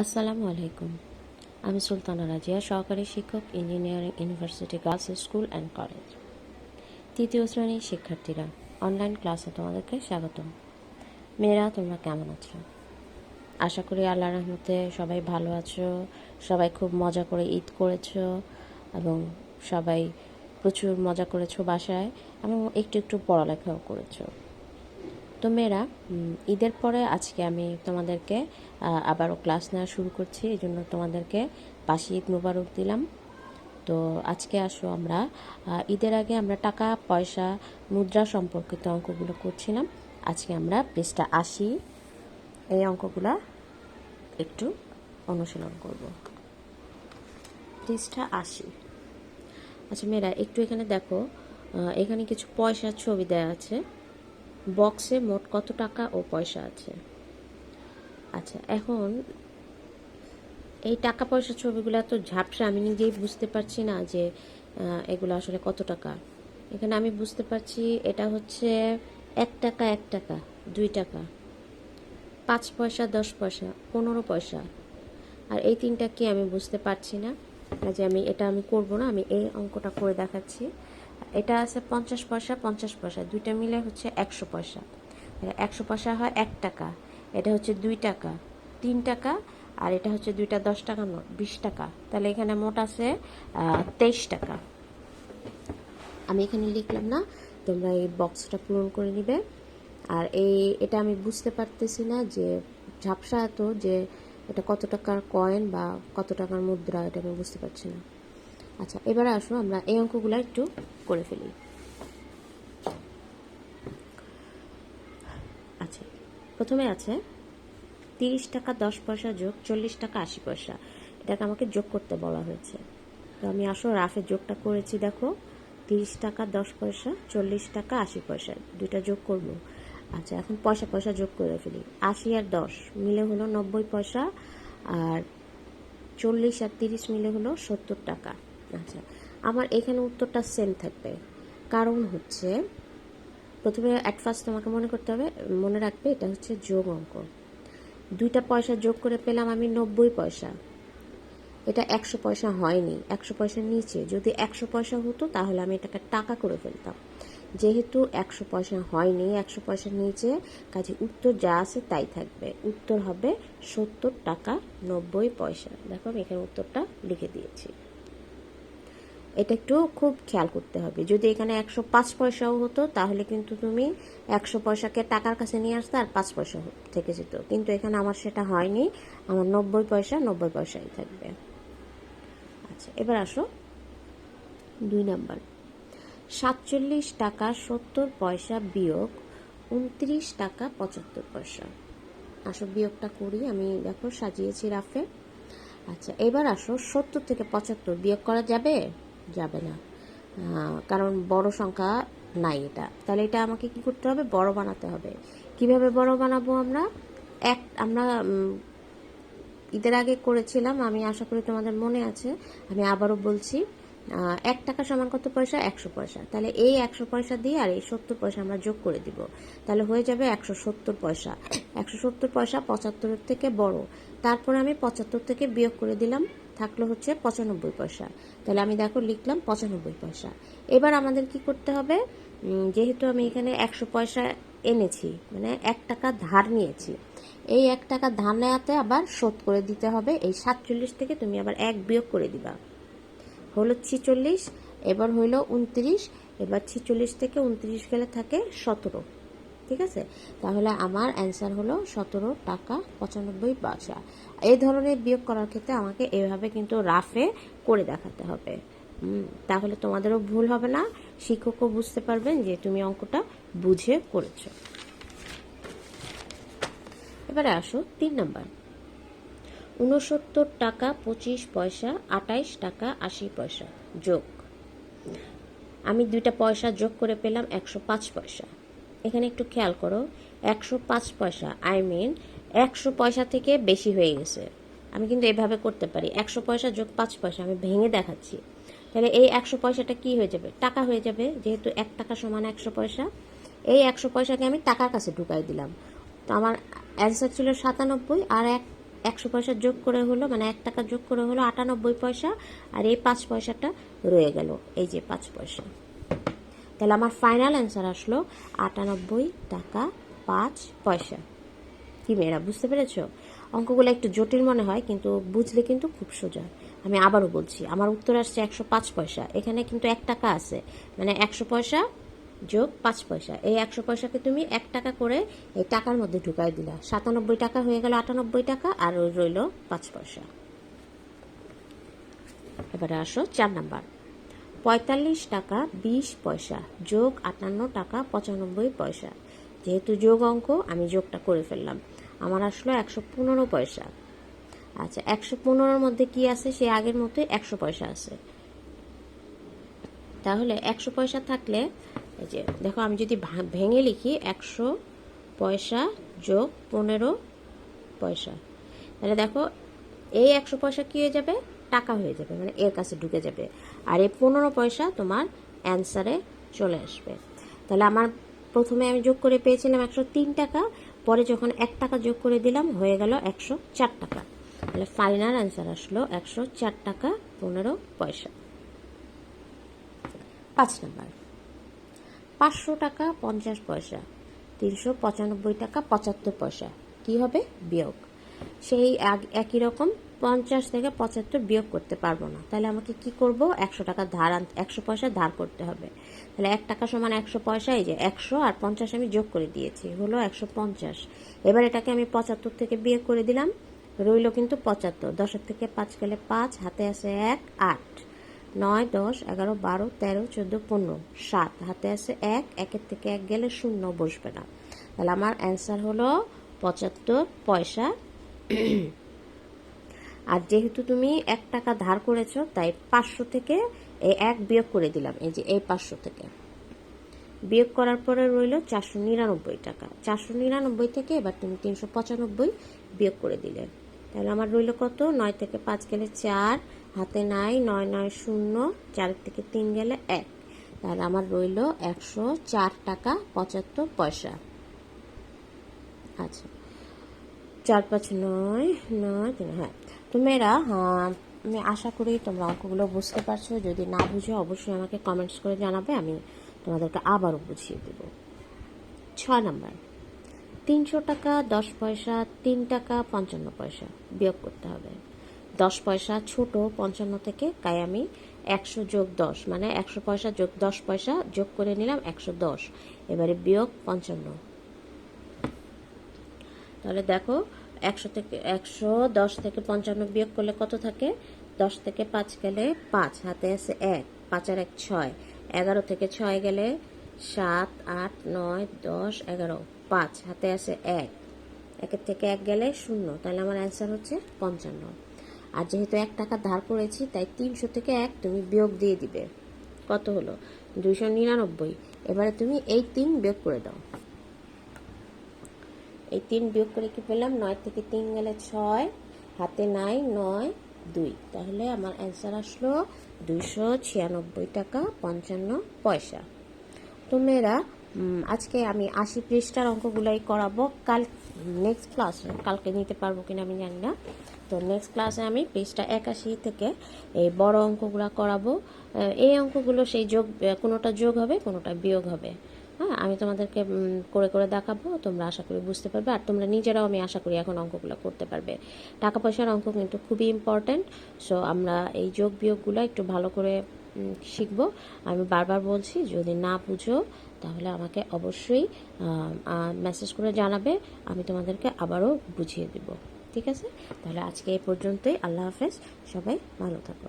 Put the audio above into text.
আসসালামু আলাইকুম। আমি সুলতানা রাজিয়া, সহকারী শিক্ষক, engineering university girls school and college. তৃতীয় শ্রেণীর শিক্ষার্থীরা, অনলাইন ক্লাসে তোমাদেরকে স্বাগতম। মেয়েরা, তোমরা কেমন আছো? আশা করি আল্লাহর রহমতে সবাই ভালো আছো, সবাই খুব মজা করে ঈদ করেছো এবং সবাই প্রচুর মজা করেছো বাসায় এবং একটু একটু পড়ালেখাও করেছো। তো মেয়েরা, ঈদের পরে আজকে আমি তোমাদেরকে আবারও ক্লাস নেওয়া শুরু করছি, এই জন্য তোমাদেরকে বাসি ঈদ মোবারক দিলাম। তো আজকে আসো আমরা ঈদের আগে আমরা টাকা পয়সা মুদ্রা সম্পর্কিত অঙ্কগুলো করছিলাম। আজকে আমরা পৃষ্ঠা 80 এই অঙ্কগুলো একটু অনুশীলন করব। পৃষ্ঠা 80। আচ্ছা মেয়েরা, একটু এখানে দেখো, এখানে কিছু পয়সার ছবি দেওয়া আছে। বক্সে মোট কত টাকা ও পয়সা আছে? আচ্ছা, এখন এই টাকা পয়সা ছবিগুলো এত ঝাপসা, আমি নিজেই বুঝতে পারছি না যে এগুলো আসলে কত টাকা। এখানে আমি বুঝতে পারছি এটা হচ্ছে 1 টাকা, 1 টাকা, 2 টাকা, 5 পয়সা, 10 পয়সা, 15 পয়সা। আর এই তিনটা কি আমি বুঝতে পারছি না, যে আমি করব না, আমি এই অঙ্কটা করে দেখাচ্ছি। এটা আছে 50 পয়সা, 50 পয়সা, দুইটা মিলে হচ্ছে 100 পয়সা। 100 পয়সা হয় 1 টাকা, এটা হচ্ছে 2 টাকা, 3 টাকা, আর এটা হচ্ছে দুইটা 10 টাকা নোট, 20 টাকা। তাহলে এখানে মোট আছে 23 টাকা। আমি এখানে লিখলাম না, তোমরা এই বক্সটা পূরণ করে নিবে। আর এটা আমি বুঝতে পারতেছি না যে ঝাপসা এত, যে এটা কত টাকার কয়েন বা কত টাকার মুদ্রা, এটা আমি বুঝতে পারছি না। আচ্ছা, এবারে আসো আমরা এই অঙ্কগুলো একটু করে ফেলি। আচ্ছা, প্রথমে আছে 30 টাকা 10 পয়সা যোগ 40 টাকা 80 পয়সা। এটাকে আমাকে যোগ করতে বলা হয়েছে। তো আমি আসো রাফে যোগটা করেছি। দেখো, 30 টাকা 10 পয়সা, 40 টাকা 80 পয়সা, দুইটা যোগ করব। আচ্ছা, এখন পয়সা পয়সা যোগ করে ফেলি। 80 আর 10 মিলে হলো 90 পয়সা, আর 40 আর 30 মিলে হলো 70 টাকা। আচ্ছা, আমার এখানে উত্তরটা সেম থাকবে, কারণ হচ্ছে প্রথমে অ্যাট ফার্স্ট তোমাকে মনে রাখবে এটা হচ্ছে যোগ অঙ্ক। দুইটা পয়সা যোগ করে পেলাম আমি 90 পয়সা। এটা 100 পয়সা হয়নি, 100 পয়সার নিচে। যদি 100 পয়সা হতো তাহলে আমি এটাকে টাকা করে ফেলতাম। যেহেতু 100 পয়সা হয়নি, 100 পয়সার নিচে, কাজে উত্তর যা আছে তাই থাকবে। উত্তর হবে 70 টাকা 90 পয়সা। দেখো, আমি এখানে উত্তরটা লিখে দিয়েছি। এটা একটু খুব খেয়াল করতে হবে। যদি এখানে 105 পয়সাও হতো তাহলে কিন্তু তুমি 100 পয়সাকে টাকার কাছে নিয়ে আসতে আর 5 পয়সা থেকে যেত, কিন্তু এখানে আমার সেটা হয়নি। আমার 90 পয়সা 90 পয়সাই থাকবে। আচ্ছা, এবার আসো 2 নাম্বার। 47 টাকা 70 পয়সা বিয়োগ 29 টাকা 75 পয়সা। আসো বিয়োগটা করি, আমি দেখো সাজিয়েছি রাফে। আচ্ছা, এবার আসো 70 থেকে 75 বিয়োগ করা যাবে? যাবে না, কারণ বড় সংখ্যা নাই এটা। তাহলে এটা আমাকে কি করতে হবে? বড় বানাতে হবে। কিভাবে বড় বানাবো? আমরা ঈদের আগে করেছিলাম, আমি আশা করি তোমাদের মনে আছে। আমি আবারও বলছি, 1 টাকা সমান কত পয়সা? 100 পয়সা। তাহলে এই 100 পয়সা দিয়ে আর এই 70 পয়সা আমরা যোগ করে দিব, তাহলে হয়ে যাবে 170 পয়সা। 170 পয়সা 75 থেকে বড়। তারপরে আমি 75 থেকে বিয়োগ করে দিলাম, থাকলো হচ্ছে 95 পয়সা। তাহলে আমি দেখো লিখলাম 95 পয়সা। এবার আমাদের কি করতে হবে? যেহেতু আমি এখানে 100 পয়সা এনেছি, মানে 1 টাকা ধার নিয়েছি, এই 1 টাকা ধার নেওয়াতে আবার শোধ করে দিতে হবে। এই 47 থেকে তুমি আবার 1 বিয়োগ করে দিবা, হলো 46। এবার হইল 29। এবার 46 থেকে 29 গেলে থাকে 17। ঠিক আছে, তাহলে আমার অ্যান্সার হলো 17 টাকা 95 পয়সা। এই ধরনের বিয়োগ করার ক্ষেত্রে আমাকে এভাবে কিন্তু রাফে করে দেখাতে হবে। তাহলে তোমাদেরও ভুল হবে না, শিক্ষকও বুঝতে পারবেন যে তুমি অঙ্কটা বুঝে করেছো। এবারে আসো 3 নাম্বার। 69 টাকা 25 পয়সা 28 টাকা 80 পয়সা যোগ। আমি দুইটা পয়সা যোগ করে পেলাম 105 পয়সা। এখানে একটু খেয়াল করো, 105 পয়সা, 100 পয়সা থেকে বেশি হয়ে গেছে। আমি কিন্তু এভাবে করতে পারি, 100 পয়সা যোগ 5 পয়সা, আমি ভেঙে দেখাচ্ছি। তাহলে এই 100 পয়সাটা কি হয়ে যাবে? টাকা হয়ে যাবে, যেহেতু 1 টাকা সমান 100 পয়সা। এই 100 পয়সাকে আমি টাকার কাছে ঢুকাই দিলাম। তো আমার অ্যান্সার ছিল 97, আর 100 পয়সা যোগ করে হলো, মানে 1 টাকা যোগ করে হলো 98 পয়সা, আর এই 5 পয়সাটা রয়ে গেল, এই যে 5 পয়সা। তাহলে আমার ফাইনাল অ্যান্সার আসলো 98 টাকা 5 পয়সা। কি মেয়েরা বুঝতে পেরেছ? অঙ্কগুলো একটু জটিল মনে হয়, কিন্তু বুঝলে কিন্তু খুব সোজা। আমি আবারও বলছি, আমার উত্তর আসছে 105 পয়সা। এখানে কিন্তু 1 টাকা আছে, মানে 100 পয়সা যোগ 5 পয়সা। এই 100 পয়সাকে তুমি 1 টাকা করে এই টাকার মধ্যে ঢুকাই দিলা, 97 টাকা হয়ে গেল 98 টাকা, আর ওই রইল 5 পয়সা। এবারে আসো 4 নাম্বার। 45 টাকা 20 পয়সা যোগ 58 টাকা 95 পয়সা। যেহেতু যোগ অঙ্ক, আমি যোগটা করে ফেললাম। আমার আসলো 115 পয়সা। আচ্ছা, 115-র মধ্যে কি আছে? সে আগের মতোই 100 পয়সা আছে। তাহলে 100 পয়সা থাকলে, এই যে দেখো, আমি যদি ভেঙে লিখি 100 পয়সা যোগ 15 পয়সা, তাহলে দেখো এই 100 পয়সা কি হয়ে যাবে? টাকা হয়ে যাবে, মানে এর কাছে ঢুকে যাবে, আর এই 15 পয়সা তোমার অ্যান্সারে চলে আসবে। তাহলে আমার প্রথমে আমি যোগ করে পেয়েছিলাম 103 টাকা, পরে যখন 1 টাকা যোগ করে দিলাম হয়ে গেল 104 টাকা। তাহলে ফাইনাল অ্যান্সার আসলো 104 টাকা 15 পয়সা। 5 নাম্বার। 500 টাকা 50 পয়সা 395 টাকা 75 পয়সা। কি হবে? বিয়োগ। সেই একই রকম 50 থেকে 75 বিয়োগ করতে পারবো না, তাহলে আমাকে কি করব? 100 টাকা ধার 100 পয়সা ধার করতে হবে। তাহলে 1 টাকা সমান 100 পয়সা, এই যে 100 আর 50 আমি যোগ করে দিয়েছি, হলো 150। এবার এটাকে আমি 75 থেকে বিয়োগ করে দিলাম, রইল কিন্তু 75। 10 থেকে 5 গেলে 5, হাতে আছে 1, 8, 9, 10, 11, 12, 13, 14, 15, 7, হাতে আছে 1, 1-এর থেকে 1 গেলে 0 বসবে না। তাহলে আমার অ্যান্সার হলো 75 পয়সা। আর যেহেতু তুমি 1 টাকা ধার করেছো, তাই 500 থেকে এই 1 বিয়োগ করে দিলাম, এই যে এই 500 থেকে বিয়োগ করার পরে রইল 499 টাকা। 499 থেকে এবার তুমি 395 বিয়োগ করে দিলে, তাহলে আমার রইল কত? 9 থেকে 5 গেলে 4, হাতে নাই, 9, 9, 0, 4 থেকে 3 গেলে 1, তাহলে আমার রইল 104 টাকা 75 পয়সা। আচ্ছা, 4, 5, 9, 9, 3, হ্যাঁ। তো মেয়েরা, আমি আশা করি তোমরা অঙ্কগুলো বুঝতে পারছো। যদি না বুঝো অবশ্যই আমাকে কমেন্টস করে জানাবে, আমি তোমাদেরকে আবারও বুঝিয়ে দেব। 6 নাম্বার। 300 টাকা 10 পয়সা 3 টাকা 55 পয়সা বিয়োগ করতে হবে। 10 পয়সা ছোট 55 থেকে, তাই আমি 100 যোগ 10, মানে 100 পয়সা যোগ 10 পয়সা যোগ করে নিলাম 110। এবারে বিয়োগ 55। তাহলে দেখো 110 থেকে 55 বিয়োগ করলে কত থাকে? 10 থেকে 5 গেলে 5, হাতে আছে 1, 5 আর 1, 6, 11 থেকে 6 গেলে 7, 8, 9, 10, 11, 5, হাতে আছে 1, 1-এর থেকে 1 গেলে 0, তাহলে আমার অ্যান্সার হচ্ছে 55। আর যেহেতু 1 টাকা ধার করেছি, তাই 300 থেকে 1 তুমি বিয়োগ দিয়ে দিবে, কত হলো? 299। এবারে তুমি এই 3 বিয়োগ করে দাও। এই 3 বিয়োগ করে কি পেলাম? 9 থেকে 3 গেলে 6, হাতে নাই, 9, 2, তাহলে আমার অ্যান্সার আসলো 296 টাকা 55 পয়সা। তো মেয়েরা, আজকে আমি 80 পৃষ্ঠার অঙ্কগুলাই করাবো। নেক্সট ক্লাসে, কালকে নিতে পারবো কিনা আমি জানি না, তো নেক্সট ক্লাসে আমি পৃষ্ঠা 81 থেকে এই বড় অঙ্কগুলো করাবো। এই অঙ্কগুলো সেই যোগ, কোনোটা যোগ হবে, কোনোটা বিয়োগ হবে। হ্যাঁ, আমি তোমাদেরকে করে করে দেখাবো, তোমরা আশা করি বুঝতে পারবে, আর তোমরা নিজেরাও আমি আশা করি এখন অঙ্কগুলো করতে পারবে। টাকা পয়সার অঙ্ক কিন্তু খুবই ইম্পর্ট্যান্ট। সো আমরা এই যোগ বিয়োগগুলো একটু ভালো করে শিখবো। আমি বারবার বলছি, যদি না বুঝো তাহলে আমাকে অবশ্যই মেসেজ করে জানাবে, আমি তোমাদেরকে আবারও বুঝিয়ে দেব। ঠিক আছে? তাহলে আজকে এই পর্যন্তই। আল্লাহ হাফেজ, সবাই ভালো থাকো।